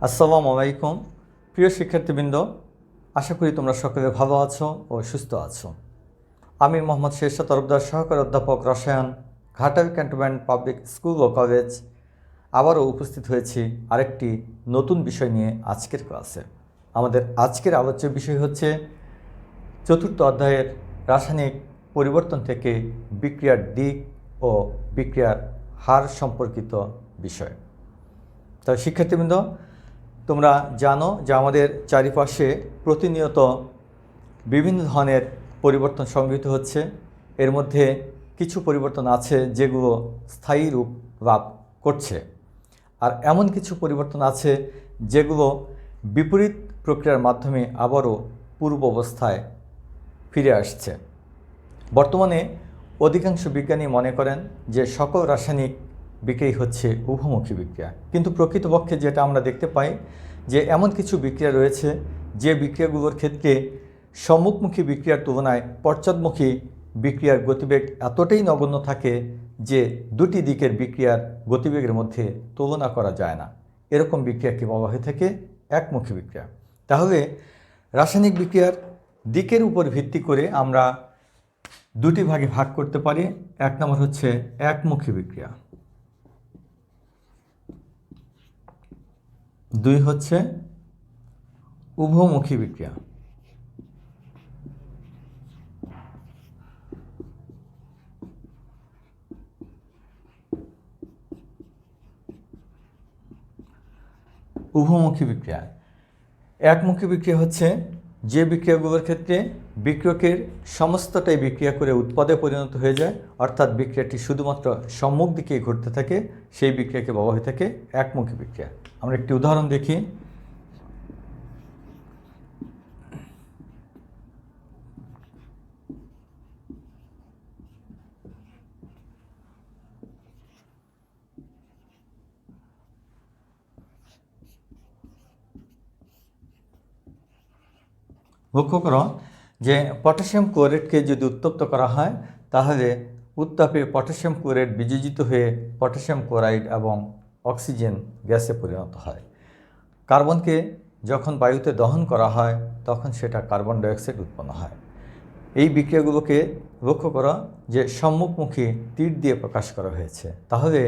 আসসালামু আলাইকুম প্রিয় শিক্ষার্থীবৃন্দ, আশা করি তোমরা সকলে ভালো আছো ও সুস্থ আছো। আমি মোহাম্মদ শেরশাহ তরফদার, সহকারী অধ্যাপক রসায়ন, ঘাটাইল ক্যান্টনমেন্ট পাবলিক স্কুল ও কলেজ, আবারও উপস্থিত হয়েছি আরেকটি নতুন বিষয় নিয়ে আজকের ক্লাসে। আমাদের আজকের আলোচ্য বিষয় হচ্ছে চতুর্থ অধ্যায়ের রাসায়নিক পরিবর্তন থেকে বিক্রিয়ার দিক ও বিক্রিয়ার হার সম্পর্কিত বিষয়। তাই শিক্ষার্থীবৃন্দ, তোমরা জানো যে আমাদের চারিপাশে প্রতিনিয়ত বিভিন্ন ধরনের পরিবর্তন সংঘটিত হচ্ছে। এর মধ্যে কিছু পরিবর্তন আছে যেগুলো স্থায়ী রূপ লাভ করছে, আর এমন কিছু পরিবর্তন আছে যেগুলো বিপরীত প্রক্রিয়ার মাধ্যমে আবারও পূর্ব অবস্থায় ফিরে আসছে। বর্তমানে অধিকাংশ বিজ্ঞানী মনে করেন যে সকল রাসায়নিক বিক্রিয়া হচ্ছে উভমুখী বিক্রিয়া, কিন্তু প্রকৃতপক্ষে যেটা আমরা দেখতে পাই যে এমন কিছু বিক্রিয়া রয়েছে যে বিক্রিয়াগুলোর ক্ষেত্রে সম্মুখমুখী বিক্রিয়ার তুলনায় পশ্চাৎমুখী বিক্রিয়ার গতিবেগ এতটাই নগণ্য থাকে যে দুটি দিকের বিক্রিয়ার গতিবেগের মধ্যে তুলনা করা যায় না। এরকম বিক্রিয়াকে বলা হয়ে থাকে একমুখী বিক্রিয়া। তাহলে রাসায়নিক বিক্রিয়ার দিকের উপর ভিত্তি করে আমরা দুটি ভাগে ভাগ করতে পারি। এক নম্বর হচ্ছে একমুখী বিক্রিয়া, দুই হচ্ছে উভমুখী বিক্রিয়া। উভমুখী বিক্রিয়া, একমুখী বিক্রিয়া হচ্ছে যে বিক্রিয়াগুলোর ক্ষেত্রে বিক্রিয়কের সমস্তটাই বিক্রিয়া করে উৎপাদে পরিণত হয়ে যায়, অর্থাৎ বিক্রিয়াটি শুধুমাত্র সম্মুখ দিকেই ঘটতে থাকে, সেই বিক্রিয়াকে বলা হয়ে থাকে একমুখী বিক্রিয়া। আমরা একটি উদাহরণ দেখি। লক্ষ্য করো যে পটাশিয়াম ক্লোরাইডকে যদি উত্তপ্ত করা হয় তাহলে উত্তাপে পটাশিয়াম ক্লোরাইড বিযোজিত হয়ে পটাশিয়াম ক্লোরাইড এবং অক্সিজেন গ্যাসে পরিণত হয়। কার্বনকে যখন বায়ুতে দহন করা হয় তখন সেটা কার্বন ডাইঅক্সাইড উৎপন্ন হয়। এই বিক্রিয়াগুলোকে লক্ষ্য করা যে সম্মুখমুখী তীর দিয়ে প্রকাশ করা হয়েছে। তাহলে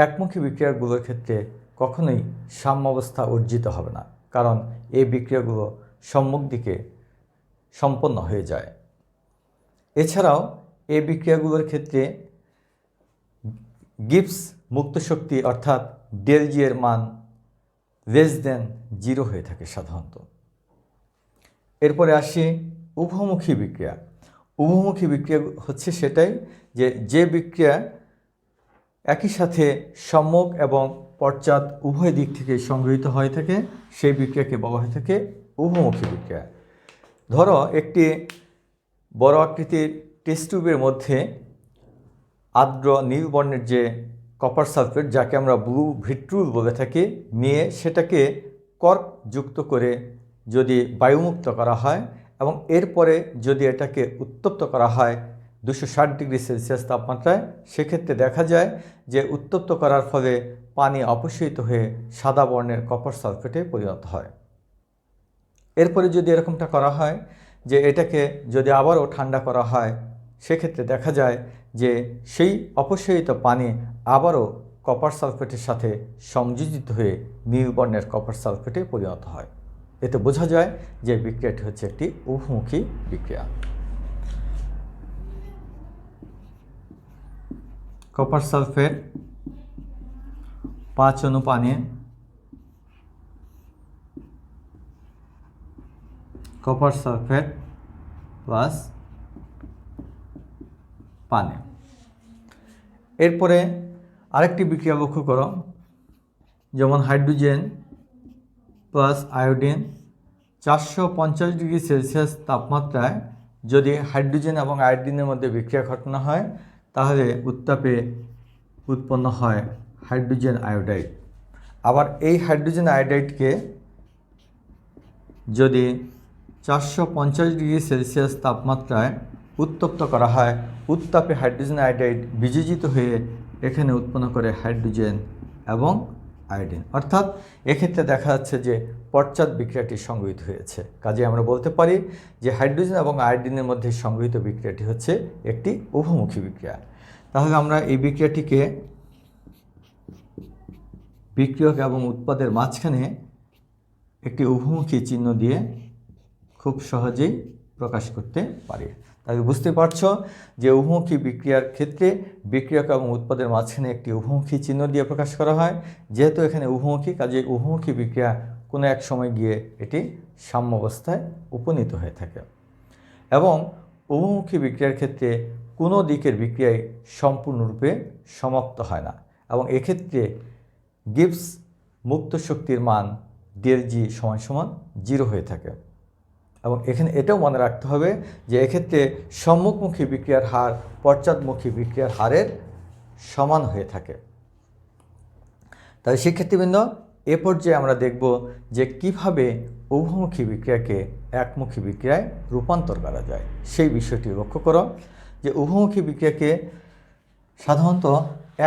একমুখী বিক্রিয়াগুলোর ক্ষেত্রে কখনোই সাম্যাবস্থা অর্জিত হবে না, কারণ এই বিক্রিয়াগুলো সম্মুখ দিকে সম্পন্ন হয়ে যায়। এছাড়াও এই বিক্রিয়াগুলোর ক্ষেত্রে গিবস মুক্ত শক্তি অর্থাৎ ΔG এর মান <0 হয়ে থাকে সাধারণত। এরপরে আসি উভমুখী বিক্রিয়া। উভমুখী বিক্রিয়া হচ্ছে সেটাই যে বিক্রিয়া একই সাথে সম্মুখ এবং পশ্চাৎ উভয় দিক থেকে সংগৃহীত হয়ে থাকে, সেই বিক্রিয়াকে বলা হয়ে থাকে উভমুখী বিক্রিয়া। ধরো একটি বড় আকৃতির টেস্ট টিউবের মধ্যে আর্দ্র নীল বর্ণের যে কপার সালফেট, যাকে আমরা ব্লু ভিট্রুল বলে থাকি, নিয়ে সেটাকে কর্ক যুক্ত করে যদি বায়ুমুক্ত করা হয় এবং এরপরে যদি এটাকে উত্তপ্ত করা হয় 260°C তাপমাত্রায়, সেক্ষেত্রে দেখা যায় যে উত্তপ্ত করার ফলে পানি অপসারিত হয়ে সাদা বর্ণের কপার সালফেটে পরিণত হয়। এরপরে যদি এরকমটা করা হয় যে এটাকে যদি আবারও ঠান্ডা করা হয়, সেক্ষেত্রে দেখা যায় যে সেই অপসারিত পানি আবারও কপার সালফেটের সাথে সংযোজিত হয়ে নীল বর্ণের কপার সালফেটে পরিণত হয়। এতে বোঝা যায় যে বিক্রিয়াটি হচ্ছে একটি উভমুখী বিক্রিয়া। কপার সালফেট 5 অণু পানি, কপার সালফেট প্লাস পানি। এরপরে আরেকটি বিক্রিয়া লক্ষ্য করো, যেমন হাইড্রোজেন প্লাস আয়োডিন 450°C তাপমাত্রায় যদি হাইড্রোজেন এবং আয়োডিনের মধ্যে বিক্রিয়া ঘটানো হয় তাহলে উত্তাপে উৎপন্ন হয় হাইড্রোজেন আয়োডাইড। আবার এই হাইড্রোজেন আয়োডাইডকে যদি 450°C তাপমাত্রায় উত্তপ্ত করা হয়, উত্তাপে হাইড্রোজেন আয়োডাইড বিযোজিত হয়ে এখানে উৎপন্ন করে হাইড্রোজেন এবং আয়োডিন। অর্থাৎ এক্ষেত্রে দেখা যাচ্ছে যে পশ্চাৎ বিক্রিয়াটি সংঘটিত হয়েছে। কাজে আমরা বলতে পারি যে হাইড্রোজেন এবং আয়োডিনের মধ্যে সংঘটিত বিক্রিয়াটি হচ্ছে একটি উভমুখী বিক্রিয়া। তাহলে আমরা এই বিক্রিয়াটিকে বিক্রিয়ক এবং উৎপাদের মাঝখানে একটি উভমুখী চিহ্ন দিয়ে খুব সহজেই প্রকাশ করতে পারি। তাহলে বুঝতে পারছো যে উভমুখী বিক্রিয়ার ক্ষেত্রে বিক্রিয়ক এবং উৎপাদের মাঝখানে একটি উভমুখী চিহ্ন দিয়ে প্রকাশ করা হয়। যেহেতু এখানে উভমুখী, কাজে উভমুখী বিক্রিয়া কোনো এক সময় গিয়ে এটি সাম্যাবস্থায় উপনীত হয়ে থাকে। এবং উভমুখী বিক্রিয়ার ক্ষেত্রে কোনো দিকের বিক্রিয়ায় সম্পূর্ণরূপে সমাপ্ত হয় না, এবং এক্ষেত্রে গিবস মুক্ত শক্তির মান ΔG = 0 হয়ে থাকে। এবং এখানে এটাও মনে রাখতে হবে যে এক্ষেত্রে সম্মুখমুখী বিক্রিয়ার হার পশ্চাৎমুখী বিক্রিয়ার হারের সমান হয়ে থাকে। তাই শিক্ষার্থীবৃন্দ, এ পর্যায়ে আমরা দেখব যে কিভাবে উভমুখী বিক্রিয়াকে একমুখী বিক্রিয়ায় রূপান্তর করা যায়। সেই বিষয়টি লক্ষ্য করো যে উভমুখী বিক্রিয়াকে সাধারণত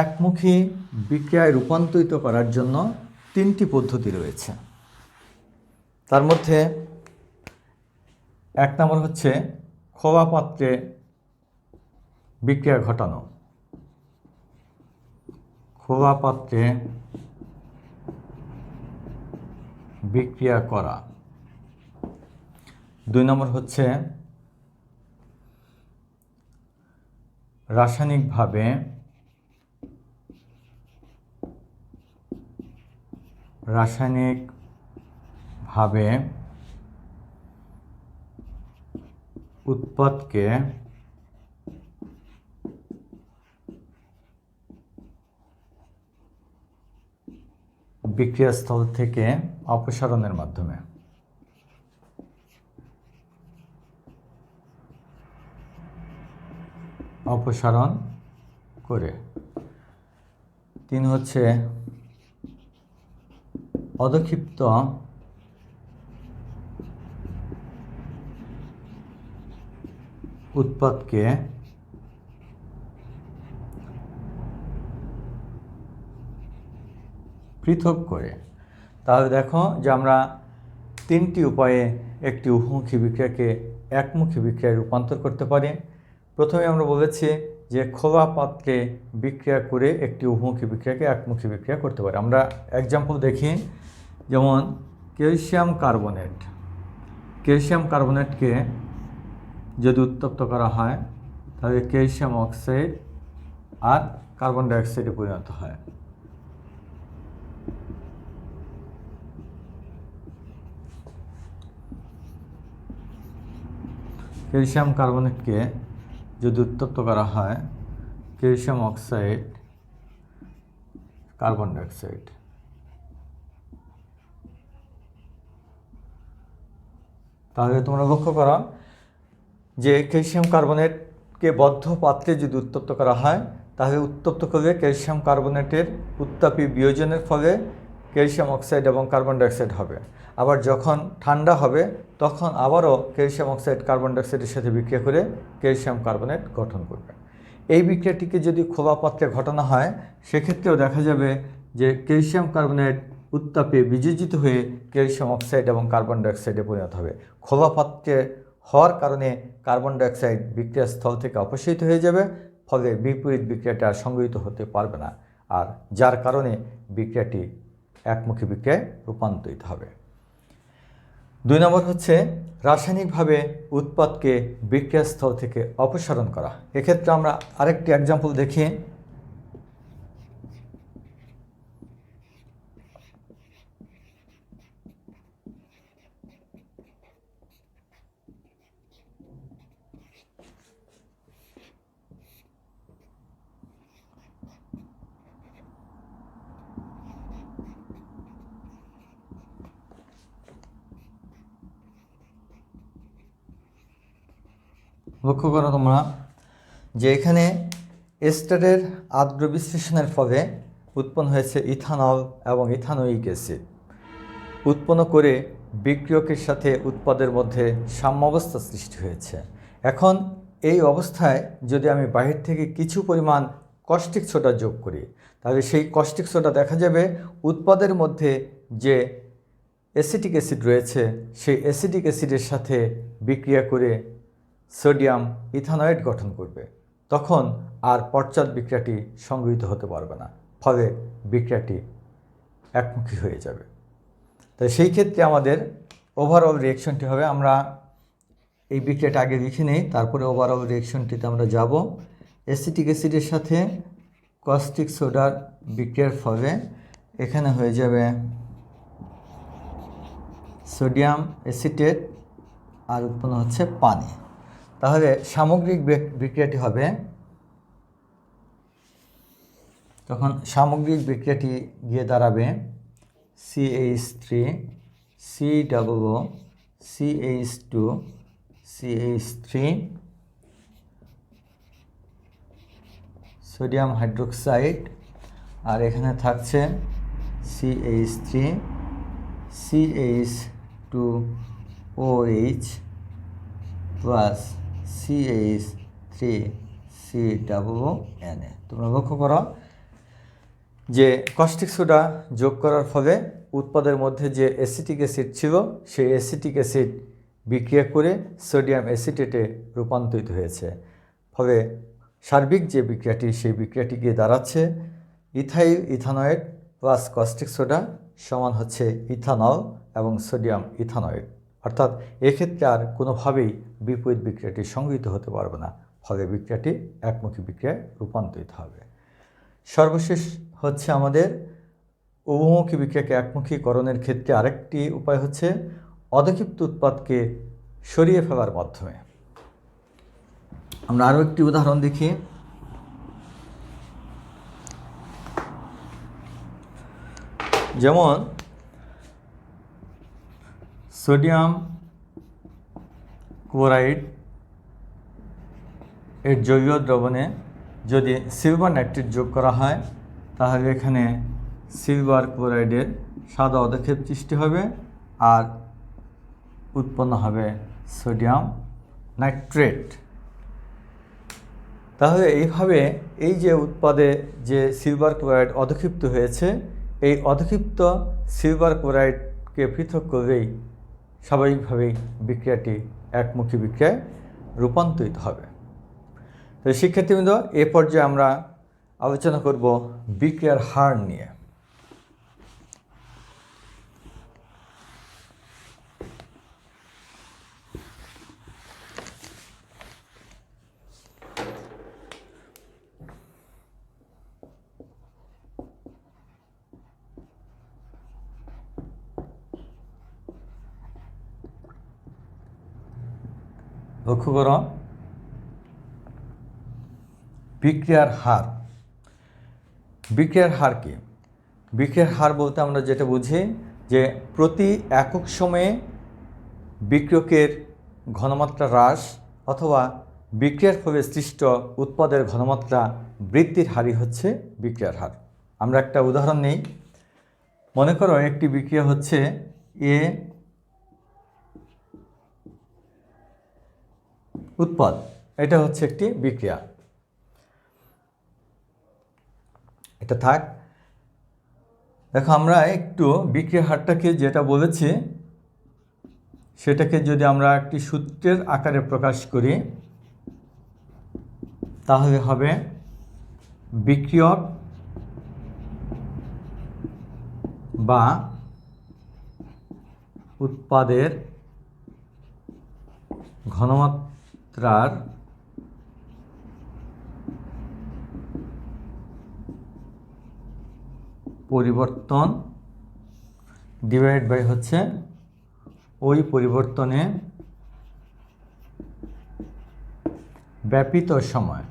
একমুখী বিক্রিয়ায় রূপান্তরিত করার জন্য 3টি পদ্ধতি রয়েছে। তার মধ্যে 1 নম্বর হচ্ছে খোলা পাত্রে বিক্রিয়া ঘটানো, খোলা পাত্রে বিক্রিয়া করা। 2 নম্বর হচ্ছে রাসায়নিকভাবে উৎপাদকে বিক্রিয়াস্থল থেকে অপসারণের মাধ্যমে। অপসারণ করে। 3 হচ্ছে অধক্ষিপ্ত উৎপাদকে পৃথক করে। তাহলে দেখো যে আমরা 3টি উপায়ে একটি উভমুখী বিক্রিয়াকে একমুখী বিক্রিয়ায় রূপান্তর করতে পারি। প্রথমে আমরা বলেছি যে খোলা পাত্রে বিক্রিয়া করে একটি উভমুখী বিক্রিয়াকে একমুখী বিক্রিয়া করতে পারি। আমরা এক্সাম্পল দেখি, যেমন ক্যালসিয়াম কার্বনেটকে যদি উত্তপ্ত করা হয় তাহলে ক্যালসিয়াম অক্সাইড আর কার্বন ডাইঅক্সাইডে পরিণত হয়। ক্যালসিয়াম কার্বনেটকে যদি উত্তপ্ত করা হয় ক্যালসিয়াম অক্সাইড, কার্বন ডাইঅক্সাইড। তাহলে তোমরা লক্ষ্য করো যে ক্যালসিয়াম কার্বনেটকে বদ্ধ পাত্রে যদি উত্তপ্ত করা হয় তাহলে উত্তপ্ত করলে ক্যালসিয়াম কার্বনেটের উত্তাপী বিয়োজনের ফলে ক্যালসিয়াম অক্সাইড এবং কার্বন ডাইঅক্সাইড হবে। আবার যখন ঠান্ডা হবে তখন আবারও ক্যালসিয়াম অক্সাইড কার্বন ডাইঅক্সাইডের সাথে বিক্রিয়া করে ক্যালসিয়াম কার্বনেট গঠন করবে। এই বিক্রিয়াটিকে যদি খোলা পাত্রে ঘটানো হয় সেক্ষেত্রেও দেখা যাবে যে ক্যালসিয়াম কার্বনেট উত্তাপে বিযোজিত হয়ে ক্যালসিয়াম অক্সাইড এবং কার্বন ডাইঅক্সাইডে পরিণত হবে। খোলা পাত্রে হওয়ার কারণে কার্বন ডাইঅক্সাইড বিক্রিয়াস্থল থেকে অপসারিত হয়ে যাবে, ফলে বিপরীত বিক্রিয়াটা সংঘটিত হতে পারবে না, আর যার কারণে বিক্রিয়াটি একমুখী বিক্রিয়ায় রূপান্তরিত হবে। 2 নম্বর হচ্ছে রাসায়নিকভাবে উৎপাদকে বিক্রিয়াস্থল থেকে অপসারণ করা। এক্ষেত্রে আমরা আরেকটি এক্সাম্পল দেখি। লক্ষ্য করো তোমরা যে এখানে এস্টারের আর্দ্র বিশ্লেষণের ফলে উৎপন্ন হয়েছে ইথানল এবং ইথানোয়িক অ্যাসিড, উৎপন্ন করে বিক্রিয়কের সাথে উৎপাদের মধ্যে সাম্যাবস্থা সৃষ্টি হয়েছে। এখন এই অবস্থায় যদি আমি বাহির থেকে কিছু পরিমাণ কস্টিক সোডা যোগ করি, তাহলে সেই কস্টিক সোডা দেখা যাবে উৎপাদের মধ্যে যে অ্যাসিটিক অ্যাসিড রয়েছে সেই অ্যাসিটিক অ্যাসিডের সাথে বিক্রিয়া করে সোডিয়াম ইথানয়েড গঠন করবে। তখন আর পশ্চাৎ বিক্রিয়াটি সংগৃহীত হতে পারবে না, ফলে বিক্রিয়াটি একমুখী হয়ে যাবে। তাই সেই ক্ষেত্রে আমাদের ওভারঅল রিঅ্যাকশনটি হবে, আমরা এই বিক্রিয়াটা আগে লিখে নিই, তারপরে ওভারঅল রিঅ্যাকশনটিতে আমরা যাব। অ্যাসিটিক অ্যাসিডের সাথে কস্টিক সোডার বিক্রিয়ার ফলে এখানে হয়ে যাবে সোডিয়াম অ্যাসিটেট আর উৎপন্ন হচ্ছে পানি। তাহলে সামগ্রিক বিক্রিয়াটি হবে, তখন সামগ্রিক বিক্রিয়াটি গিয়ে দাঁড়াবে CH3 COO CH2 CH3 sodium hydroxide, আর এখানে থাকছে CH3 CH2OH প্লাস CH3COONA। তোমরা লক্ষ্য করো যে কস্টিক সোডা যোগ করার ফলে উৎপাদের মধ্যে যে অ্যাসিটিক অ্যাসিড ছিল সেই অ্যাসিটিক অ্যাসিড বিক্রিয়া করে সোডিয়াম অ্যাসিটেটে রূপান্তরিত হয়েছে। ফলে সার্বিক যে বিক্রিয়াটি সেই বিক্রিয়াটি গিয়ে দাঁড়াচ্ছে ইথাইল ইথানয়েড প্লাস কস্টিক সোডা সমান হচ্ছে ইথানল এবং সোডিয়াম ইথানয়েড। অর্থাৎ এক্ষেত্রে আর কোনোভাবেই বিপরীত বিক্রিয়াটি সংগৃহীত হতে পারবে না, ফলে বিক্রিয়াটি একমুখী বিক্রিয়ায় রূপান্তরিত হবে। সর্বশেষ হচ্ছে আমাদের উভমুখী বিক্রিয়াকে একমুখীকরণের ক্ষেত্রে আরেকটি উপায় হচ্ছে অধক্ষিপ্ত উৎপাদকে সরিয়ে ফেলার মাধ্যমে। আমরা আরও একটি উদাহরণ দেখি। যেমন সোডিয়াম ক্লোরাইড এর জলীয় দ্রবণে যদি সিলভার নাইট্রেট যোগ করা হয় তাহলে এখানে সিলভার ক্লোরাইডের সাদা অধক্ষেপ সৃষ্টি হবে আর উৎপন্ন হবে সোডিয়াম নাইট্রেট। তাহলে এইভাবে এই যে উৎপাদে যে সিলভার ক্লোরাইড অধক্ষিপ্ত হয়েছে এই অধক্ষিপ্ত সিলভার ক্লোরাইডকে পৃথক করেই স্বাভাবিকভাবেই বিক্রিয়াটি একমুখী বিক্রিয়ায় রূপান্তরিত হবে। তো শিক্ষার্থীবৃন্দ, এ পর্যায়ে আমরা আলোচনা করব বিক্রিয়ার হার নিয়ে। লক্ষ্য করো বিক্রিয়ার হার। বিক্রিয়ার হার কি? বিক্রিয়ার হার বলতে আমরা যেটা বুঝি যে প্রতি একক সময়ে বিক্রিয়কের ঘনমাত্রা হ্রাস অথবা বিক্রিয়ার ফলে সৃষ্ট উৎপাদের ঘনমাত্রা বৃদ্ধির হারই হচ্ছে বিক্রিয়ার হার। আমরা একটা উদাহরণ নেই। মনে করো একটি বিক্রিয়া হচ্ছে এ উৎপাদ, এটা হচ্ছে একটি বিক্রিয়া, এটা থাক। দেখো আমরা একটু বিক্রিয়া হারটাকে যেটা বলেছি সেটাকে যদি আমরা একটি সূত্রের আকারে প্রকাশ করি তাহলে হবে বিক্রিয়ক বা উৎপাদের ঘনমাত্রার পরিবর্তন ডিভাইড বাই হচ্ছে ওই পরিবর্তনে ব্যাপিত সময়।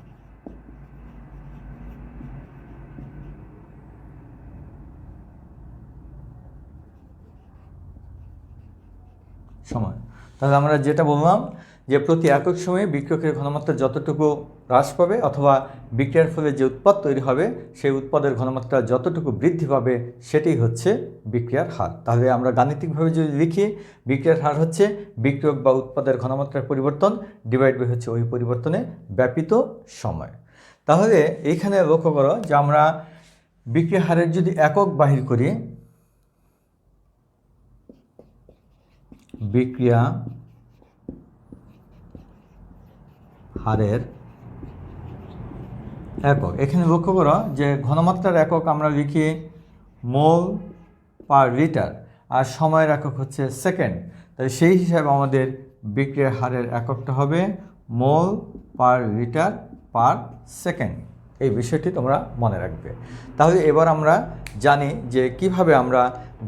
তাহলে আমরা যেটা বললাম যে প্রতি একক সময়ে বিক্রিয়কের ঘনমাত্রা যতটুকু হ্রাস পাবে অথবা বিক্রিয়ার ফলে যে উৎপাদ তৈরি হবে সেই উৎপাদের ঘনমাত্রা যতটুকু বৃদ্ধি পাবে সেটাই হচ্ছে বিক্রিয়ার হার। তাহলে আমরা গাণিতিকভাবে যদি লিখি বিক্রিয়ার হার হচ্ছে বিক্রিয়ক বা উৎপাদের ঘনমাত্রার পরিবর্তন ডিভাইড বাই হচ্ছে ওই পরিবর্তনে ব্যাপিত সময়। তাহলে এইখানে লক্ষ্য করো যে আমরা বিক্রিয়া হারের যদি একক বাহির করি, বিক্রিয়া হারের একক, এখানে লক্ষ্য করো যে ঘনমাত্রার একক আমরা লিখি মোল পার লিটার আর সময়ের একক হচ্ছে সেকেন্ড। তাই সেই হিসাবে আমাদের বিক্রিয়ার হারের এককটা হবে মোল পার লিটার পার সেকেন্ড। এই বিষয়টি তোমরা মনে রাখবে। তাহলে এবার আমরা জানি যে কিভাবে আমরা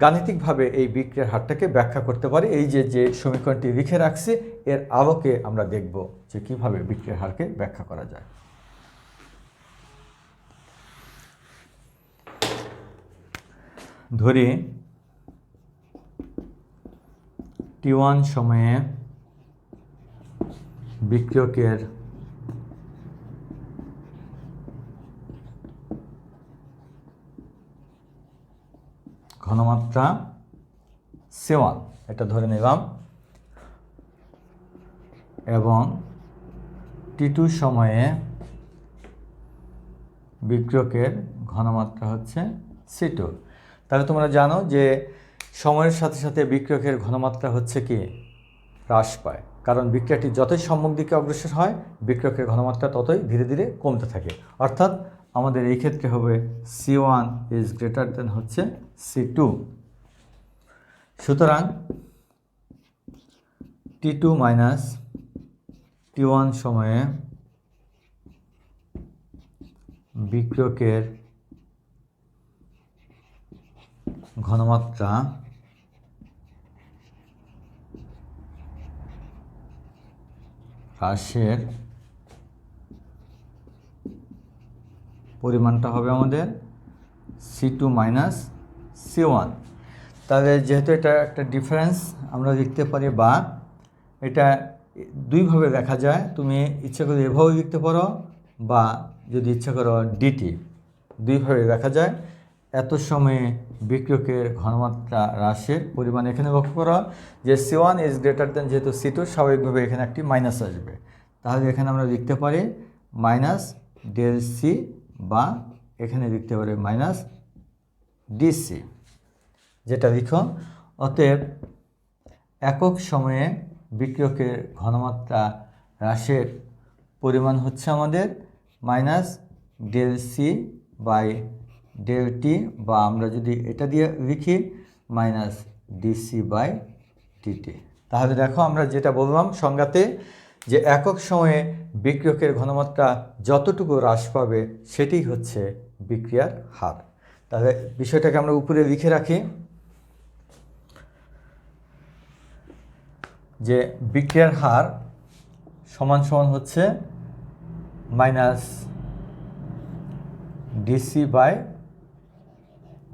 গাণিতিকভাবে এই বিক্রিয়ার হারটাকে ব্যাখ্যা করতে পারি। এই যে সমীকরণটি লিখে রাখছি এর আলোকে আমরা দেখব যে কিভাবে বিক্রিয়ার হারকে ব্যাখ্যা করা যায়। ধরি T1 সময়ে বিক্রিয়কের ঘনমাত্রা C1 এটা ধরে নিলাম, এবং T2 সময়ে বিক্রিয়কের ঘনমাত্রা হচ্ছে C2। তাহলে তোমরা জানো যে সময়ের সাথে সাথে বিক্রিয়কের ঘনমাত্রা হচ্ছে কি হ্রাস পায়, কারণ বিক্রিয়াটি যতই সম্মুখ দিকে অগ্রসর হয় বিক্রিয়কের ঘনমাত্রা ততই ধীরে ধীরে কমতে থাকে। অর্থাৎ আমাদের এই ক্ষেত্রে হবে C1 ইজ গ্রেটার দেন হচ্ছে C2। সুতরাং T2 মাইনাস T1 সময়ে বিক্রিয়কের ঘনমাত্রা হ্রাসের পরিমাণটা হবে আমাদের C2 মাইনাস C1। তাহলে যেহেতু এটা একটা ডিফারেন্স আমরা লিখতে পারি, বা এটা দুইভাবে লেখা যায়, তুমি ইচ্ছা করে এভাবে লিখতে পারো বা যদি ইচ্ছা করো ডিটি, দুইভাবে লেখা যায়। এত সময়ে বিক্রিয়কের ঘনমাত্রা হ্রাসের পরিমাণ, এখানে লক্ষ্য করা যে C1 ইজ গ্রেটার দেন যেহেতু C2 স্বাভাবিকভাবে এখানে একটি মাইনাস আসবে, তাহলে এখানে আমরা লিখতে পারি মাইনাস ডেল সি, বা এখানে লিখতে পারি মাইনাস ডিসি, যেটা লিখো। অতএব একক সময়ে বিক্রিয়কের ঘনমাত্রা হ্রাসের পরিমাণ হচ্ছে আমাদের minus del C by del T, বা আমরা যদি এটা দিয়ে লিখি মাইনাস ডিসি বাই ডিটি। তাহলে দেখো আমরা যেটা বললাম সংজ্ঞাতে যে একক সময়ে বিক্রিয়কের ঘনমাত্রা যতটুকু হ্রাস পাবে সেটি হচ্ছে বিক্রিয়ার হার। তাহলে বিষয়টাকে আমরা উপরে লিখে রাখি যে বিক্রিয়ার হার সমান সমান হচ্ছে মাইনাস ডিসি বাই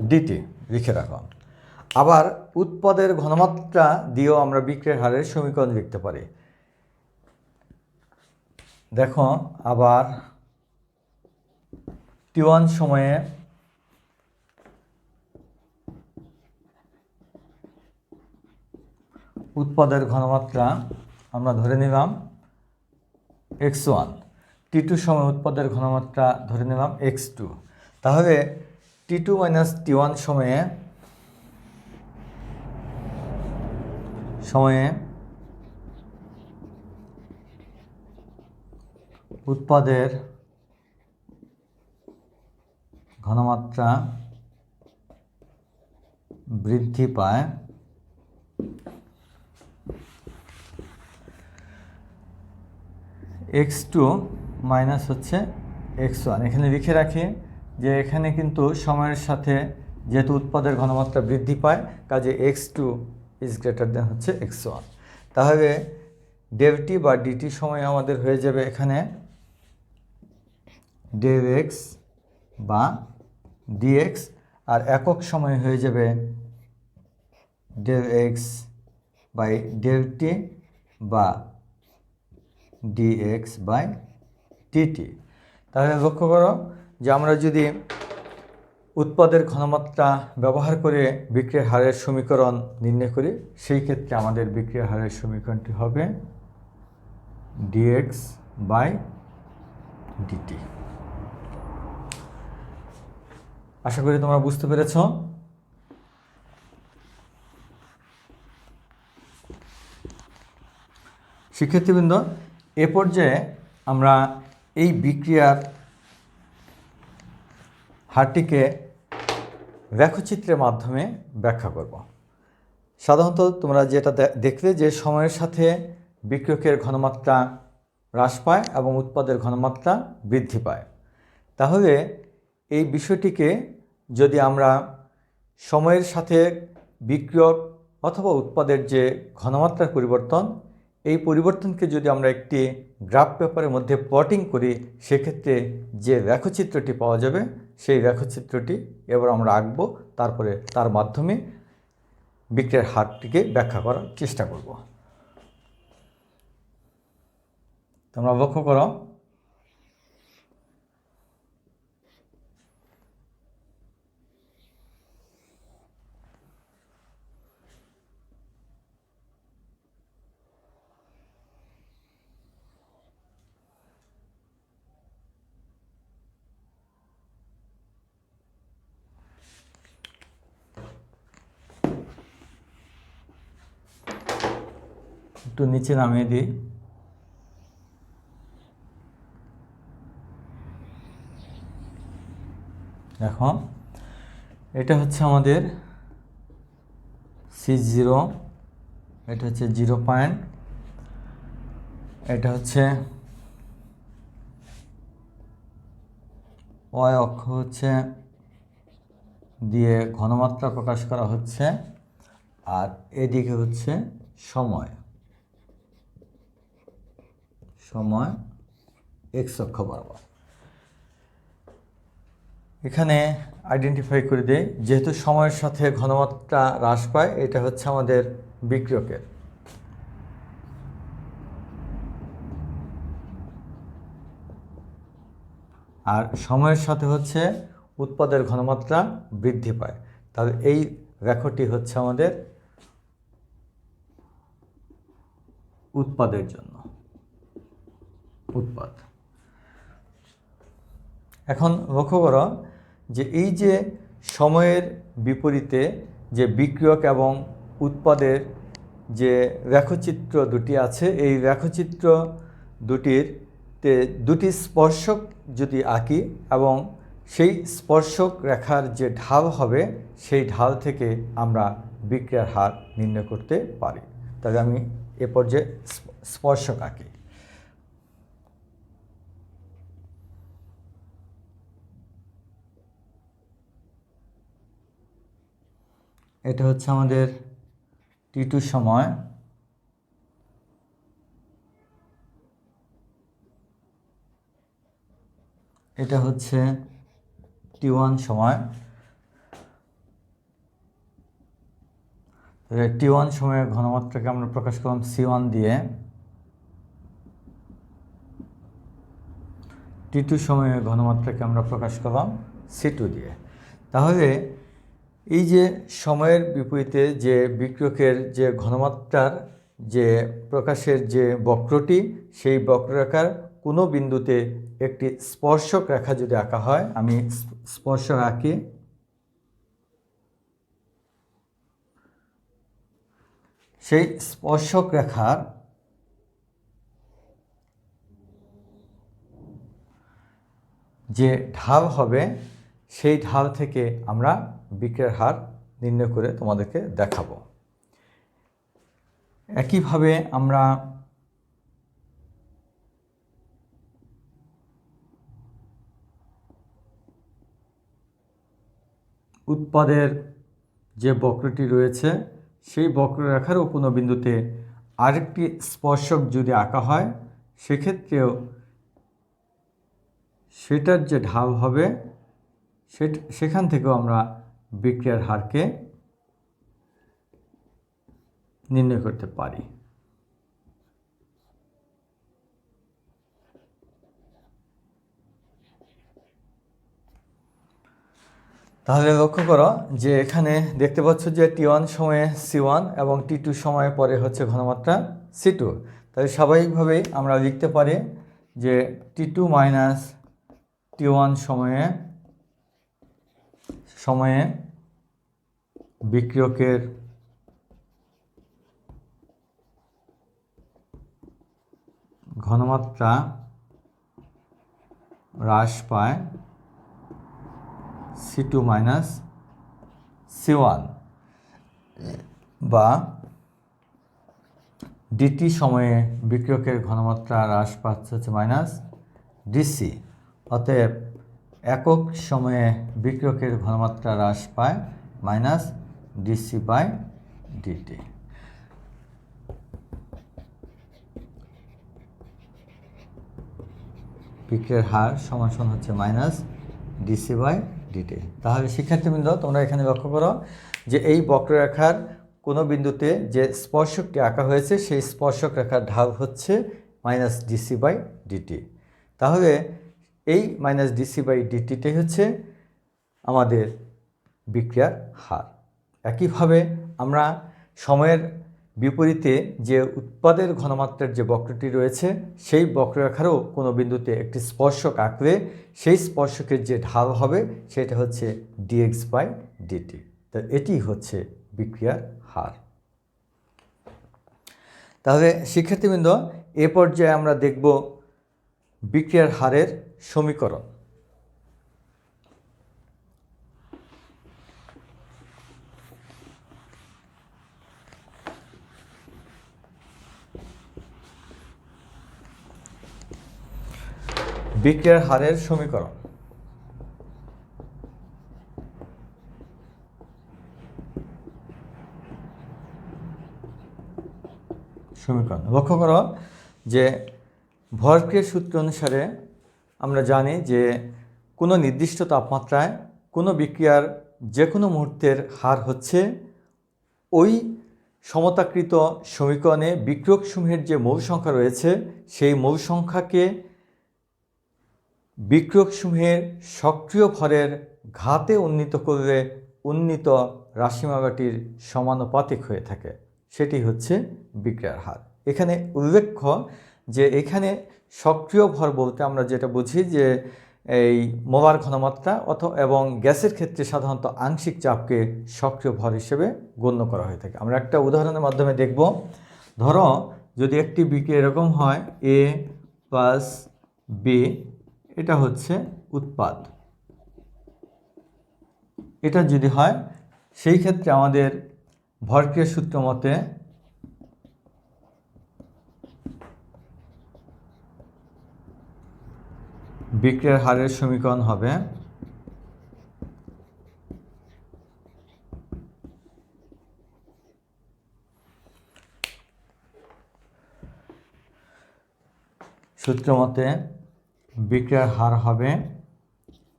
ডিটি লিখে রাখলাম। আবার উৎপাদের ঘনমাত্রা দিয়েও আমরা বিক্রিয়ার হারের সমীকরণ লিখতে পারি। দেখো আবার T1 সময়ে উৎপাদের ঘনমাত্রা আমরা ধরে নিলাম x1, T2 সময়ে উৎপাদের ঘনমাত্রা ধরে নিলাম x2। তাহলে T2 মাইনাস T1 সময়ে উৎপাদের ঘনমাত্রা বৃদ্ধি পায় x2 মাইনাস হচ্ছে x1। এখানে লিখে রাখি যে এখানে কিন্তু সময়ের সাথে যেহেতু উৎপাদের ঘনমাত্রা বৃদ্ধি পায় কাজে x2 ইজ গ্রেটার দেন হচ্ছে x1। তাহলে ডেল টি বা ডিটি সময় আমাদের হয়ে যাবে এখানে ডেল এক্স বা ডিএক্স, আর একক সময় হয়ে যাবে del X by del T বা ডিএক্স বাই ডিটি। তাহলে লক্ষ্য করো যে আমরা যদি উৎপাদের ঘনমাত্রা ব্যবহার করে বিক্রিয়ার হারের সমীকরণ নির্ণয় করি সেই ক্ষেত্রে আমাদের বিক্রিয়ার হারের সমীকরণটি হবে ডিএক্স বাই ডিটি। আশা করি তোমরা বুঝতে পেরেছ। শিক্ষার্থীবৃন্দ, এ পর্যায়ে আমরা এই বিক্রিয়ার হারটিকে রেখাচিত্রের মাধ্যমে ব্যাখ্যা করব। সাধারণত তোমরা যেটা দেখলে যে সময়ের সাথে বিক্রিয়কের ঘনমাত্রা হ্রাস পায় এবং উৎপাদের ঘনমাত্রা বৃদ্ধি পায়। তাহলে এই বিষয়টিকে যদি আমরা সময়ের সাথে বিক্রিয়ক অথবা উৎপাদের যে ঘনমাত্রার পরিবর্তন, এই পরিবর্তনকে যদি আমরা একটি গ্রাফ পেপারের মধ্যে প্লটিং করি, সেক্ষেত্রে যে রেখাচিত্রটি পাওয়া যাবে সেই রেখাচিত্রটি এবার আমরা আঁকবো, তারপরে তার মাধ্যমে বিক্রিয়ার হারটিকে ব্যাখ্যা করার চেষ্টা করব। তোমরা লক্ষ্য করো, একটু নিচে নামিয়ে দিই। দেখো, এটা হচ্ছে আমাদের C0, এটা হচ্ছে 0 পয়েন্ট, এটা হচ্ছে y অক্ষ হচ্ছে দিয়ে ঘনমাত্রা প্রকাশ করা হচ্ছে, আর এদিকে হচ্ছে সময় x অক্ষ বরাবর। এখানে আইডেন্টিফাই করে দেই, যেহেতু সময়ের সাথে ঘনমাত্রা হ্রাস পায়, এটা হচ্ছে আমাদের বিক্রিয়কের। আর সময়ের সাথে হচ্ছে উৎপাদের ঘনমাত্রা বৃদ্ধি পায়। তাহলে এই রেখাটি হচ্ছে আমাদের উৎপাদের জন্য উৎপাদ। এখন লক্ষ্য করো যে এই যে সময়ের বিপরীতে যে বিক্রিয়ক এবং উৎপাদের যে রেখাচিত্র দুটি আছে, এই রেখাচিত্র দুটিতে দুটি স্পর্শক যদি আঁকি এবং সেই স্পর্শক রেখার যে ঢাল হবে, সেই ঢাল থেকে আমরা বিক্রিয়ার হার নির্ণয় করতে পারি। তাহলে আমি এ পর্যায়ে স্পর্শক আঁকি। এটা হচ্ছে আমাদের T2 সময়, এটা হচ্ছে T1 সময়। T1 সময়ের ঘনমাত্রাকে আমরা প্রকাশ করলাম C1 দিয়ে, T2 সময়ের ঘনমাত্রাকে আমরা প্রকাশ করলাম C2 দিয়ে। তাহলে এই যে সময়ের বিপরীতে যে বিক্রিয়কের যে ঘনমাত্রার যে প্রকাশের যে বক্রটি, সেই বক্ররেখার কোনো বিন্দুতে একটি স্পর্শক রেখা যদি আঁকা হয়, আমি স্পর্শক আঁকি। সেই স্পর্শক রেখার যে ঢাল হবে, সেই ঢাল থেকে আমরা বিক্রিয়ার হার নির্ণয় করে তোমাদেরকে দেখাবো। একইভাবে আমরা উৎপাদের যে বক্রটি রয়েছে, সেই বক্ররেখারও কোনো বিন্দুতে আরেকটি স্পর্শক যদি আঁকা হয়, সেক্ষেত্রেও সেটার যে ঢাল হবে সেখান থেকেও আমরা বিক্রিয়ার হারকে নির্ণয় করতে পারি। তাহলে লক্ষ্য করো যে এখানে দেখতে পাচ্ছ যে T1 সময়ে C1 এবং T2 সময়ে পরে হচ্ছে ঘনমাত্রা C2। তাহলে স্বাভাবিকভাবেই আমরা লিখতে পারি যে T2 মাইনাস T1 সময়ে সময়ে বিক্রিয়কের ঘনমাত্রা হ্রাস পায় C2 মাইনাস C1 বা ডিটি সময়ে বিক্রিয়কের ঘনমাত্রা হ্রাস পাচ্ছে হচ্ছে মাইনাস ডিসি। অতএব একক সময়ে বিক্রিয়কের ঘনমাত্রা হ্রাস পায় মাইনাস ডিসি বাই ডিটি। বিক্রিয়ার হার সমান সমান হচ্ছে মাইনাস ডিসি বাই ডিটি। তাহলে শিক্ষার্থীবৃন্দ, তোমরা এখানে লক্ষ্য করো যে এই বক্ররেখার কোনো বিন্দুতে যে স্পর্শকটি আঁকা হয়েছে সেই স্পর্শক রেখার ঢাল হচ্ছে মাইনাস ডিসি বাই ডিটি। তাহলে এই মাইনাস ডিসি বাই ডিটিটাই হচ্ছে আমাদের বিক্রিয়ার হার। একইভাবে আমরা সময়ের বিপরীতে যে উৎপাদের ঘনমাত্রার যে বক্রটি রয়েছে সেই বক্ররেখারও কোনো বিন্দুতে একটি স্পর্শক আঁকলে সেই স্পর্শকের যে ঢাল হবে সেটা হচ্ছে ডিএক্স বাই ডিটি। তো এটি হচ্ছে বিক্রিয়ার হার। তাহলে শিক্ষার্থীবৃন্দ, এ পর্যায়ে আমরা দেখব বিক্রিয়ার হারের সমীকরণ। বিক্রিয়ার হারের সমীকরণ। লক্ষ্য করো যে ভরক্রিয়ার সূত্র অনুসারে আমরা জানি যে কোনো নির্দিষ্ট তাপমাত্রায় কোনো বিক্রিয়ার যে কোনো মুহূর্তের হার হচ্ছে ওই সমতাকৃত সমীকরণে বিক্রিয়কসমূহের যে মৌল সংখ্যা রয়েছে সেই মৌল সংখ্যাকে বিক্রিয়কসমূহের সক্রিয় ভরের ঘাতে উন্নীত করলে উন্নীত রাশিমালাটির সমানুপাতিক হয়ে থাকে। সেটি হচ্ছে বিক্রিয়ার হার। এখানে উল্লেখ্য যে এখানে সক্রিয় ভর বলতে আমরা যেটা বুঝি যে এই মোলার ঘনমাত্রা এবং গ্যাসের ক্ষেত্রে সাধারণত আংশিক চাপকে সক্রিয় ভর হিসেবে গণ্য করা হয়ে থাকে। আমরা একটা উদাহরণের মাধ্যমে দেখব। ধরো যদি একটি বিক্রিয়া এরকম হয় এ প্লাস বি, এটা হচ্ছে উৎপাদ। এটা যদি হয় সেই ক্ষেত্রে আমাদের ভরক্রিয়ার সূত্র মতে বিক্রিয়ার হারের সমীকরণ হবে সূত্র মতে বিক্রিয়ার হার হবে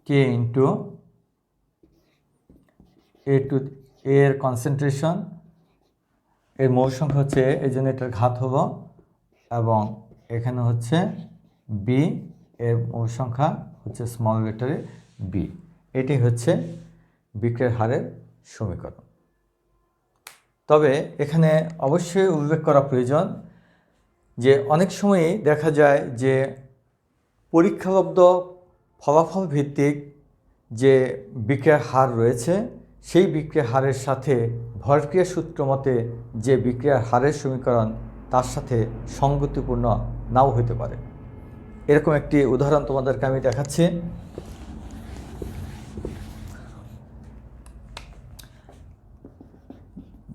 কে ইন্টু এর কনসেন্ট্রেশন, এর মৌল সংখ্যা হচ্ছে এই জন্য এটার ঘাত হলো, এবং এখানে হচ্ছে বি, এর মৌল সংখ্যা হচ্ছে স্মল লেটারে বি। এটি হচ্ছে বিক্রিয়ার হারের সমীকরণ। তবে এখানে অবশ্যই উল্লেখ করা প্রয়োজন যে অনেক সময়ই দেখা যায় যে পরীক্ষালব্ধ ফলাফল ভিত্তিক যে বিক্রিয়ার হার রয়েছে সেই বিক্রিয়ার হারের সাথে ভরক্রিয়া সূত্র মতে যে বিক্রিয়ার হারের সমীকরণ তার সাথে সঙ্গতিপূর্ণ নাও হতে পারে। এরকম একটি উদাহরণ তোমাদেরকে আমি দেখাচ্ছি।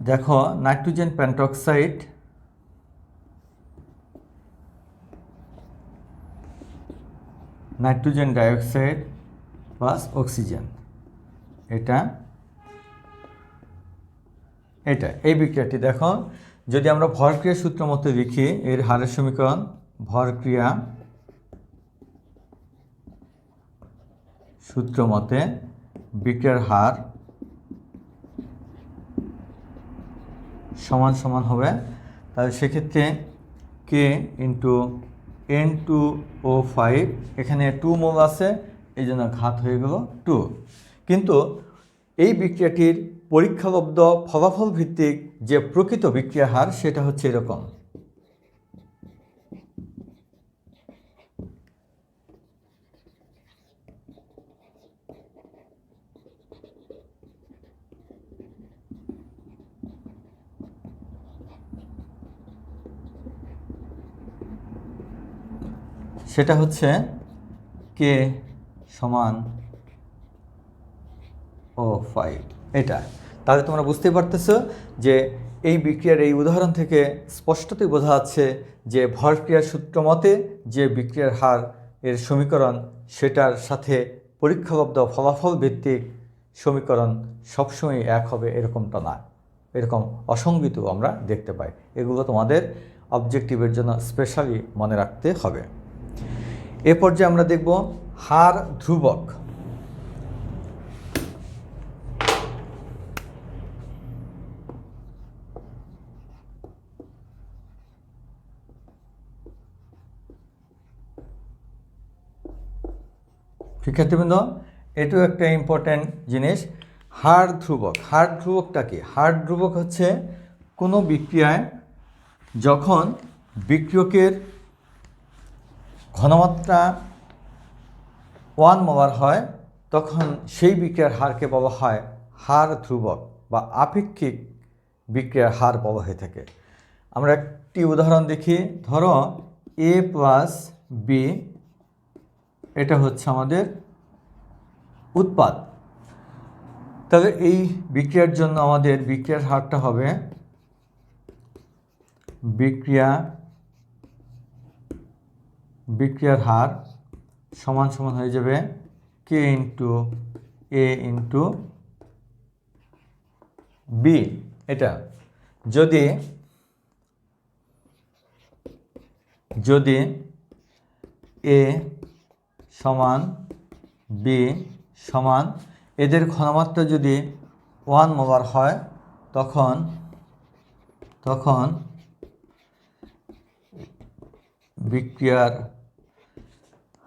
দেখো, nitrogen pentoxide nitrogen dioxide plus oxygen, এটা এই বিক্রিয়াটি দেখো, যদি আমরা ভরক্রিয়া সূত্র মতে লিখি এর হারের সমীকরণ ভরক্রিয়া সূত্র মতে বিক্রিয়ার হার সমান সমান হবে, তাহলে সেক্ষেত্রে কে ইন্টু N2O5, এখানে 2 মোল আছে এই জন্য ঘাত হয়ে গেল 2। কিন্তু এই বিক্রিয়াটির পরীক্ষালব্ধ ফলাফল ভিত্তিক যে প্রকৃত বিক্রিয়া হার সেটা হচ্ছে এরকম। সেটা হচ্ছে কে সমান O5 এটা। তাহলে তোমরা বুঝতেই পারতেছো যে এই বিক্রিয়ার এই উদাহরণ থেকে স্পষ্টতই বোঝা যাচ্ছে যে ভরক্রিয়ার সূত্র মতে যে বিক্রিয়ার হার এর সমীকরণ সেটার সাথে পরীক্ষাবদ্ধ ফলাফল ভিত্তিক সমীকরণ সবসময় এক হবে এরকমটা না, এরকম অসঙ্গিত আমরা দেখতে পাই। এগুলো তোমাদের অবজেক্টিভের জন্য স্পেশালি মনে রাখতে হবে। এ পর্যায়ে আমরা দেখব হার ধ্রুবক। শিক্ষার্থীবৃন্দ, এটাও একটা ইম্পর্ট্যান্ট জিনিস। হার ধ্রুবক, হার ধ্রুবকটা কি? হার ধ্রুবক হচ্ছে কোনো বিক্রিয়ায় যখন বিক্রিয়কের ঘনমাত্রা 1 মোলার হয় তখন সেই বিক্রিয়ার হারকে বলা হয় হার ধ্রুবক বা আপেক্ষিক বিক্রিয়ার হার বলা হয়ে থাকে। আমরা একটি উদাহরণ দেখি। ধরো A প্লাস B এটা হচ্ছে আমাদের উৎপাদ। তাহলে এই বিক্রিয়ার জন্য আমাদের বিক্রিয়ার হারটা হবে বিক্রিয়ার হার সমান সমান হয়ে যাবে K into A into B। এটা যদি A সমান B সমান এদের ঘনমাত্রা যদি 1 মোলার হয় তখন বিক্রিয়ার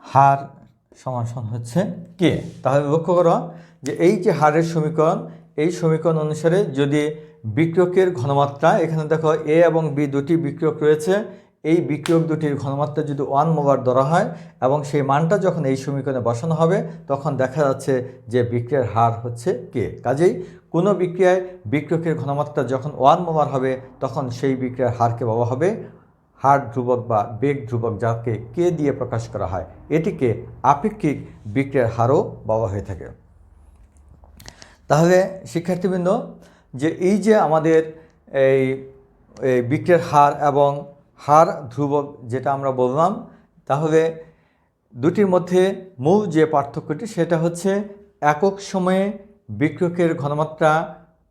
হার সমান হচ্ছে K। তাহলে লক্ষ্য করো যে এই যে হারের সমীকরণ, এই সমীকরণ অনুসারে যদি বিক্রিয়কের ঘনমাত্রা, এখানে দেখো A এবং B দুটি বিক্রিয়ক রয়েছে, এই বিক্রিয়ক দুটির ঘনমাত্রা যদি 1 মোলার ধরা হয় এবং সেই মানটা যখন এই সমীকরণে বসানো হবে তখন দেখা যাচ্ছে যে বিক্রিয়ার হার হচ্ছে K। কাজেই কোনো বিক্রিয়ায় বিক্রিয়কের ঘনমাত্রা যখন 1 মোলার হবে তখন সেই বিক্রিয়ার হারকে বলা হবে হার ধ্রুবক বা বেগ ধ্রুবক, যাকে K দিয়ে প্রকাশ করা হয়। এটিকে আপেক্ষিক বিক্রিয়ার হারও বলা হয়ে থাকে। তাহলে শিক্ষার্থীবৃন্দ, যে এই যে আমাদের এই বিক্রিয়ার হার এবং হার ধ্রুবক যেটা আমরা বললাম, তাহলে দুটির মধ্যে মূল যে পার্থক্যটি সেটা হচ্ছে একক সময়ে বিক্রিয়কের ঘনমাত্রা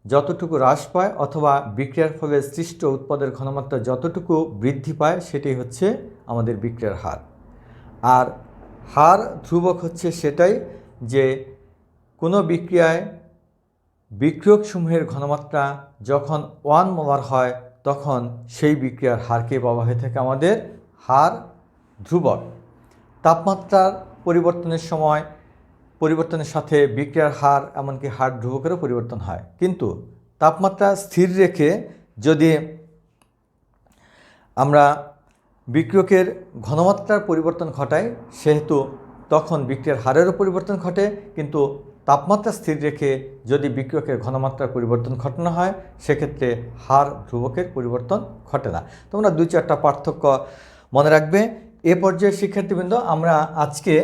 যতটুকু হ্রাস পায় অথবা বিক্রিয়ার ফলে সৃষ্ট উৎপাদের ঘনমাত্রা যতটুকু বৃদ্ধি পায় সেটাই হচ্ছে আমাদের বিক্রিয়ার হার। আর হার ধ্রুবক হচ্ছে সেটাই যে কোনো বিক্রিয়ায় বিক্রিয়কসমূহের ঘনমাত্রা যখন 1 মোলার হয় তখন সেই বিক্রিয়ার হারকে বলা হয়ে থাকে আমাদের হার ধ্রুবক। তাপমাত্রার পরিবর্তনের সাথে বিক্রিয়ার হার এমনকি হার ধ্রুবকেরও পরিবর্তন হয়, কিন্তু তাপমাত্রা স্থির রেখে যদি আমরা বিক্রিয়কের ঘনমাত্রার পরিবর্তন ঘটাই সেহেতু তখন বিক্রিয়ার হারেরও পরিবর্তন ঘটে, কিন্তু তাপমাত্রা স্থির রেখে যদি বিক্রিয়কের ঘনমাত্রার পরিবর্তন ঘটানো হয় সেক্ষেত্রে হার ধ্রুবকের পরিবর্তন ঘটে না। তোমরা 2-4টা পার্থক্য মনে রাখবে। এ পর্যায়ে শিক্ষার্থীবৃন্দ, আমরা আজকে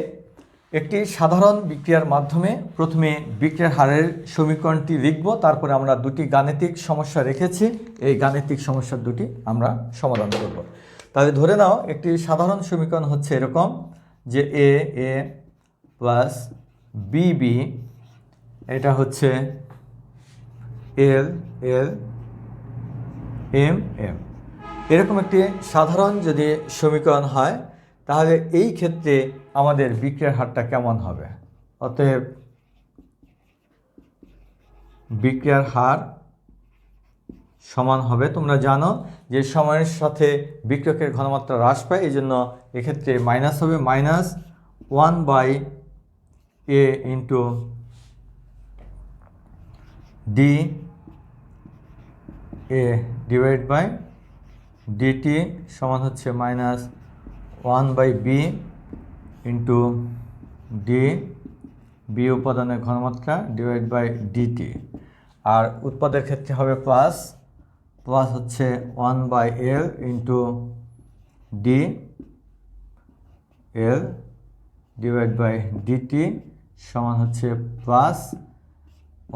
একটি সাধারণ বিক্রিয়ার মাধ্যমে প্রথমে বিক্রিয়ার হারের সমীকরণটি লিখব, তারপরে আমরা দুটি গাণিতিক সমস্যা রেখেছি, এই গাণিতিক সমস্যা দুটি আমরা সমাধান করব। তাহলে ধরে নাও একটি সাধারণ সমীকরণ হচ্ছে এরকম যে A প্লাস BB এটা হচ্ছে L M এরকম একটি সাধারণ যদি সমীকরণ হয় তাহলে এই ক্ষেত্রে আমাদের বিক্রিয়ার হারটা কেমন হবে? অতএব বিক্রিয়ার হার সমান হবে, তোমরা জানো যে সময়ের সাথে বিক্রিয়কের ঘনমাত্রা হ্রাস পায়, এই জন্য এক্ষেত্রে মাইনাস হবে, -1/A into DA divide by DT সমান হচ্ছে -1/B ইন্টু B উপাদানের ঘনমাত্রা ডিভাইড বাই DT। আর উৎপাদের ক্ষেত্রে হবে প্লাস হচ্ছে 1/L into D L divide by DT সমান হচ্ছে plus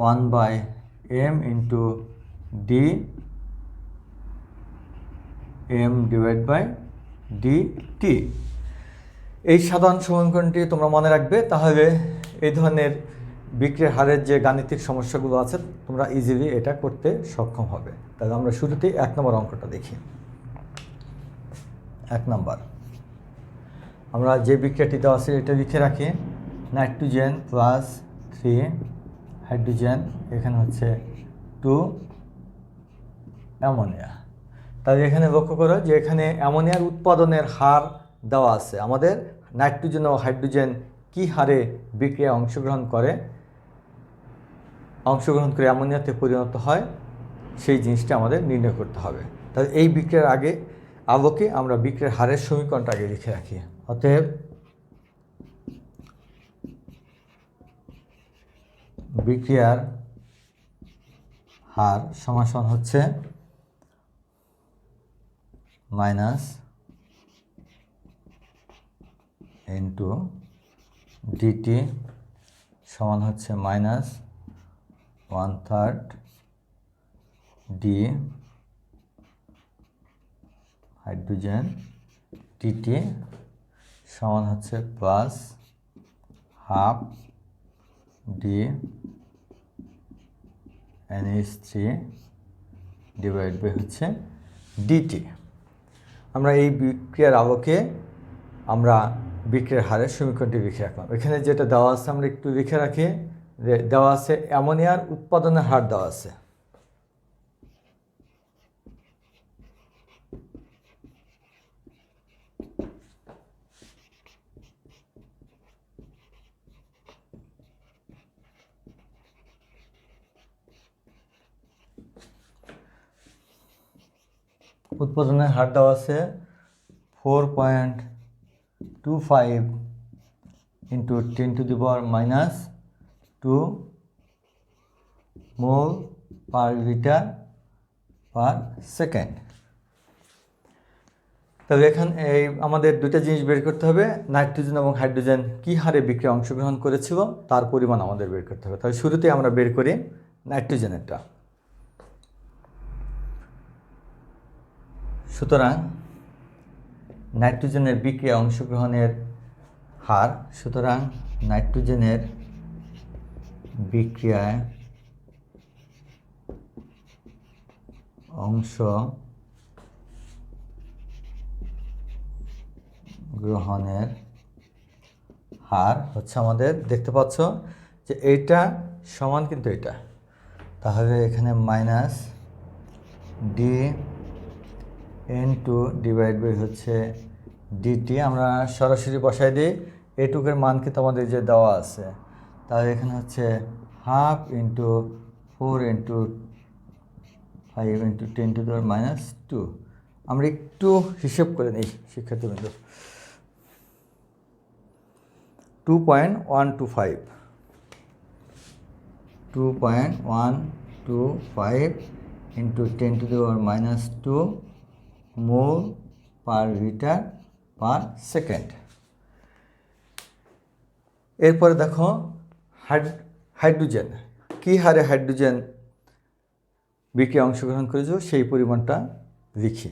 1/m into D M divide by DT. এই সাধারণ সমীকরণটি তোমরা মনে রাখবে, তাহলে এই ধরনের বিক্রিয়ার হারের যে গাণিতিক সমস্যাগুলো আছে তোমরা ইজিলি এটা করতে সক্ষম হবে। তাহলে আমরা শুরুতেই 1 নম্বর অঙ্কটা দেখি। 1 নম্বর, আমরা যে বিক্রিয়াটি দেওয়া আছে এটা লিখে রাখি। নাইট্রোজেন প্লাস 3 হাইড্রোজেন, এখানে হচ্ছে 2 অ্যামোনিয়া। তাহলে এখানে লক্ষ্য করো যে এখানে অ্যামোনিয়ার উৎপাদনের হার দেওয়া আছে। আমাদের নাইট্রোজেন ও হাইড্রোজেন কী হারে বিক্রিয়ায় অংশগ্রহণ করে অ্যামোনিয়াতে পরিণত হয়, সেই জিনিসটা আমাদের নির্ণয় করতে হবে। তাহলে এই বিক্রিয়ার আলোকে আমরা বিক্রিয়ার হারের সমীকরণটা আগে লিখে রাখি। অতএব বিক্রিয়ার হার সমান হচ্ছে মাইনাস ইন্টু ডিটি সমান হচ্ছে মাইনাস 1/3 ডি হাইড্রোজেন ডিটি সমান হচ্ছে plus half D NH3 divide by হচ্ছে ডিটি। আমরা এই বিক্রিয়ার আলোকে আমরা বিক্রিয়ার হারের সমীকরণটি লিখে রাখলাম। এখানে যেটা দেওয়া আছে আমরা একটু লিখে রাখি, দেওয়া আছে অ্যামোনিয়ার উৎপাদনের হার দেওয়া আছে। উৎপাদনের হার দেওয়া আছে 4.25 ইন্টু 10⁻⁻² মোল পার লিটার পার সেকেন্ড। তবে এখানে আমাদের দুটো জিনিস বের করতে হবে। নাইট্রোজেন এবং হাইড্রোজেন কী হারে বিক্রিয়ায় অংশগ্রহণ করেছিল তার পরিমাণ আমাদের বের করতে হবে। তাহলে শুরুতেই আমরা বের করি নাইট্রোজেনেরটা। সুতরাং নাইট্রোজেনের বিক্রিয়ায় অংশগ্রহণের হার, সুতরাং নাইট্রোজেনের বিক্রিয়ায় অংশগ্রহণের হার হচ্ছে আমাদের, দেখতে পাচ্ছ যে এইটা সমান কিন্তু এটা, তাহলে এখানে minus D N2 divide by হচ্ছে ডিটি। আমরা সরাসরি বসাই দিই, এটুকের মান কিন্তু আমাদের যে দেওয়া আছে। তাহলে এখানে হচ্ছে হাফ ইন্টু 4 ইন্টু 5 ইন্টু 10⁻²। আমরা একটু হিসেব করে নিই শিক্ষার্থীবৃন্দ। 2.125 ইন্টু 10⁻² মোল পার লিটার পার সেকেন্ড। এরপরে দেখো হাইড্রোজেন কী হারে হাইড্রোজেন বিক্রিয়ায় অংশগ্রহণ করেছে সেই পরিমাণটা লিখি।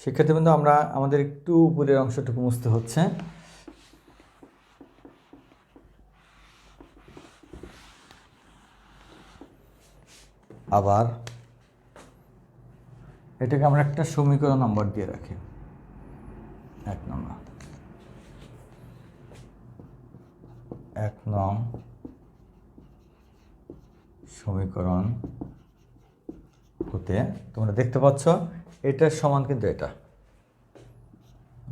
শিক্ষার্থীবৃন্দ, আমাদের একটু উপরের অংশটুকু মুছতে হচ্ছে। আবার এটাকে আমরা একটা সমীকরণ নাম্বার দিয়ে রাখি। 1 নম্বর, 1 নং সমীকরণ হতে তোমরা দেখতে পাচ্ছ এটার সমান কিন্তু এটা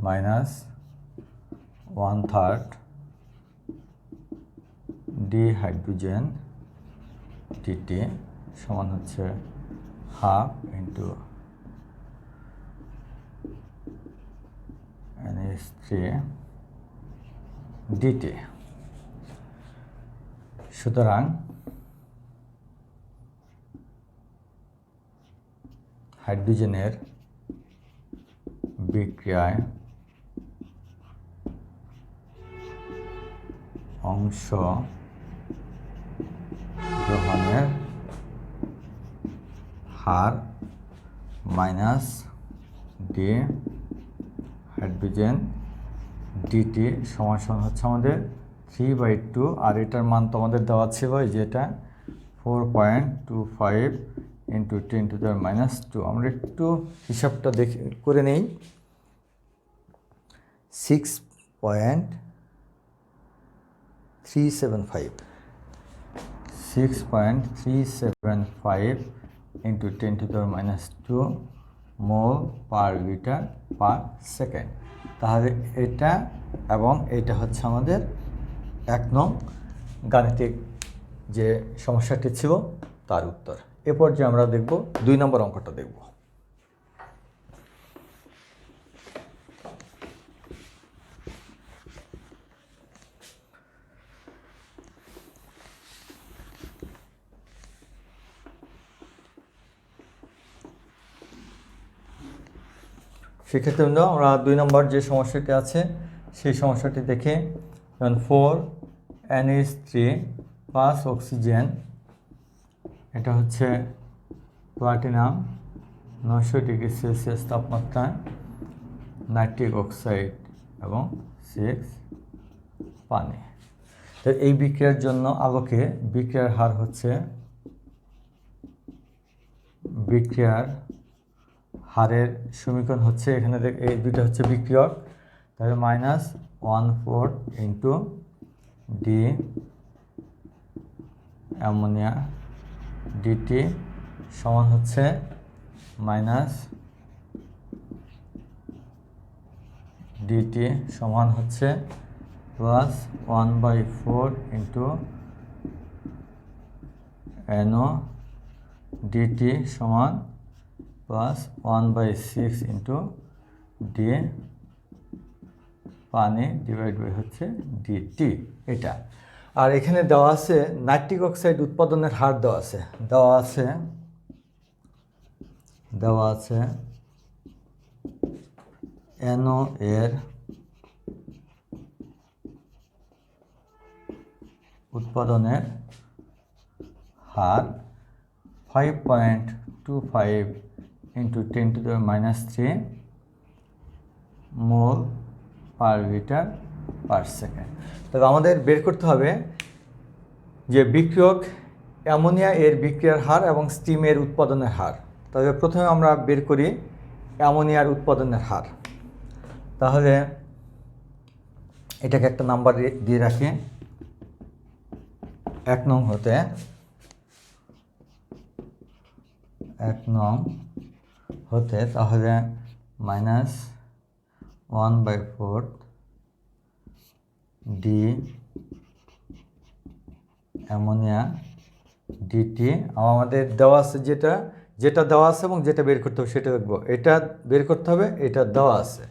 মাইনাস 1/3 ডি হাইড্রোজেন ডিটি সমান হচ্ছে হাফ ইন্টু NH3 ডিটি। সুতরাং হাইড্রোজেনের বিক্রিয়ায় অংশ গ্রহণের হার মাইনাস ডি হাইড্রোজেন ডিটি সমান হচ্ছে আমাদের 3/2, আর এটার মান তো আমাদের দেওয়া ছিল যেটা 4.25 × 10⁻²। আমরা একটু হিসাবটা দেখে করে নেই। 6.375 × 10⁻² মোল পার লিটার পার সেকেন্ড। তাহলে এটা এবং এটা হচ্ছে আমাদের 1 নং গাণিতিক যে সমস্যাটি ছিল তার উত্তর। এরপর যে আমরা দেখব 2 নম্বর অঙ্কটা দেখব। শিক্ষার্থীবৃন্দ, আমরা 2 নম্বর যে সমস্যাটি আছে সেই সমস্যাটি দেখে, 4NH3 প্লাস অক্সিজেন, এটা হচ্ছে প্লাটিনাম 900°C তাপমাত্রায়, নাইট্রিক অক্সাইড এবং 6 পানি। তো এই বিক্রিয়ার জন্য আলোকে বিক্রিয়ার হার হচ্ছে, বিক্রিয়ার হারের সমীকরণ হচ্ছে, এখানে এই দুইটা হচ্ছে বিক্রিয়ক, তাহলে -1/4 × ডি অ্যামোনিয়া ডিটি সমান হচ্ছে ডিটি সমান হচ্ছে +1/4 × NO ডিটি সমান +1/6 × ডি পানি ডিভাইড বাই হচ্ছে ডিটি এটা। আর এখানে দেওয়া আছে নাইট্রিক অক্সাইড উৎপাদনের হার দেওয়া আছে NO এর উৎপাদনের হার 5.25 × 10⁻³ মোল পার লিটার পার সেকেন্ড। তবে আমাদের বের করতে হবে যে বিক্রিয়ক অ্যামোনিয়া এর বিক্রিয়ার হার এবং স্টিমের উৎপাদনের হার। তবে প্রথমে আমরা বের করি অ্যামোনিয়ার উৎপাদনের হার। তাহলে এটাকে একটা নাম্বার দিয়ে রাখি, 1 নং হতে 1 নং হতে, তাহলে -1/4 ডি অ্যামোনিয়া ডিটি। আমাদের দেওয়া আছে যেটা দেওয়া আছে এবং যেটা বের করতে হবে সেটা দেখব। এটা বের করতে হবে, এটা দেওয়া আছে,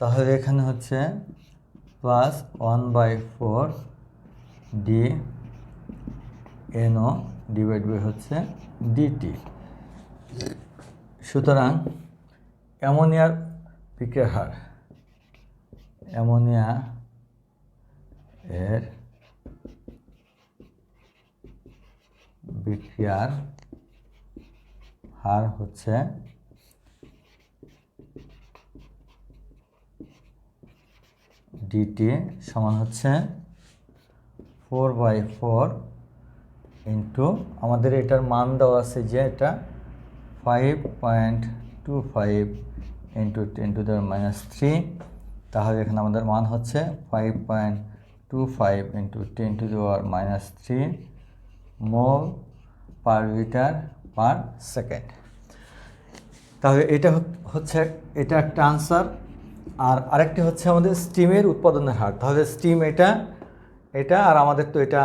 তাহলে এখানে হচ্ছে +1/4 ডি NO ডিভাইড বাই হচ্ছে ডিটি। সুতরাং অ্যামোনিয়ার বিক্রিয়ার হার, অ্যামোনিয়া এর বিক্রিয়ার হার হচ্ছে ডিটি সমান হচ্ছে 4/4 ইন্টু, আমাদের এটার মান দেওয়া আছে যে এটা 5.25 × 10⁻³। তাহলে এখানে আমাদের মান হচ্ছে 5.25 × 10⁻³ মোল পার লিটার পার সেকেন্ড। তাহলে এটা হচ্ছে একটা আনসার। আর আরেকটি হচ্ছে আমাদের স্টিমের উৎপাদনের হার। তাহলে স্টিম এটা আর আমাদের তো এটা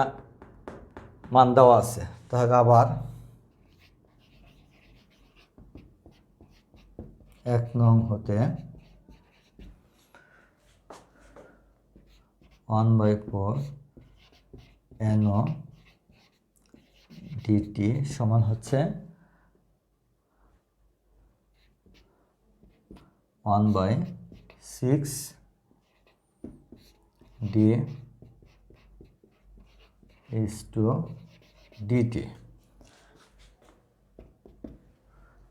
মান দেওয়া আছে। তাহলে আবার 1 নং হতে 1/4 NO ডিটি সমান হচ্ছে 1/6 ডি ইজ টু ডিটি।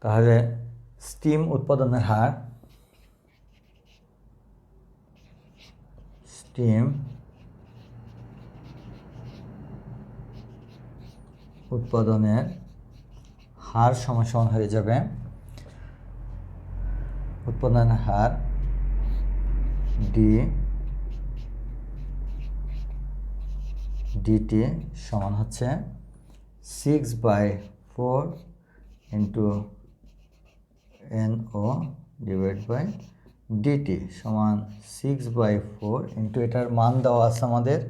তাহলে স্টিম উৎপাদনের হার উৎপাদনের হার সমান হয়ে যাবে উৎপাদনের হার ডিটি সমান হচ্ছে 6/4 into NO divide by DT সমান 6/4 ইন্টু এটার মান দেওয়া আছে আমাদের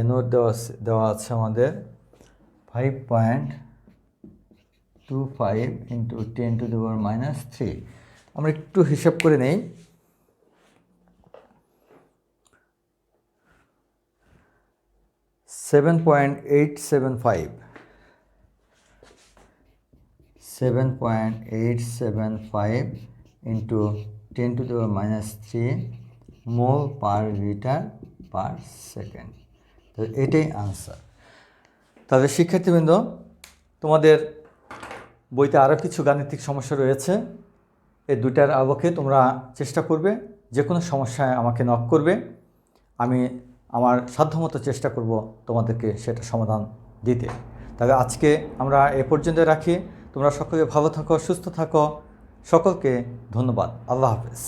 NO দেওয়া আছে আমাদের 5.25 ইন্টু 10⁻³ আমরা একটু হিসাব করে নেই। 7.875 ইন্টু 10⁻³ মোল পার লিটার পার সেকেন্ড। তো এটাই আনসার। তাহলে শিক্ষার্থীবৃন্দ, তোমাদের বইতে আরও কিছু গাণিতিক সমস্যা রয়েছে। এই দুটার আলোকে তোমরা চেষ্টা করবে, যে কোনো সমস্যায় আমাকে নক করবে, আমি আমার সাধ্যমতো চেষ্টা করব তোমাদেরকে সেটা সমাধান দিতে। তবে আজকে আমরা এ পর্যন্ত রাখি। তোমরা সকলে ভালো থাকো, সুস্থ থাকো। সকলকে ধন্যবাদ। আল্লাহ হাফেজ।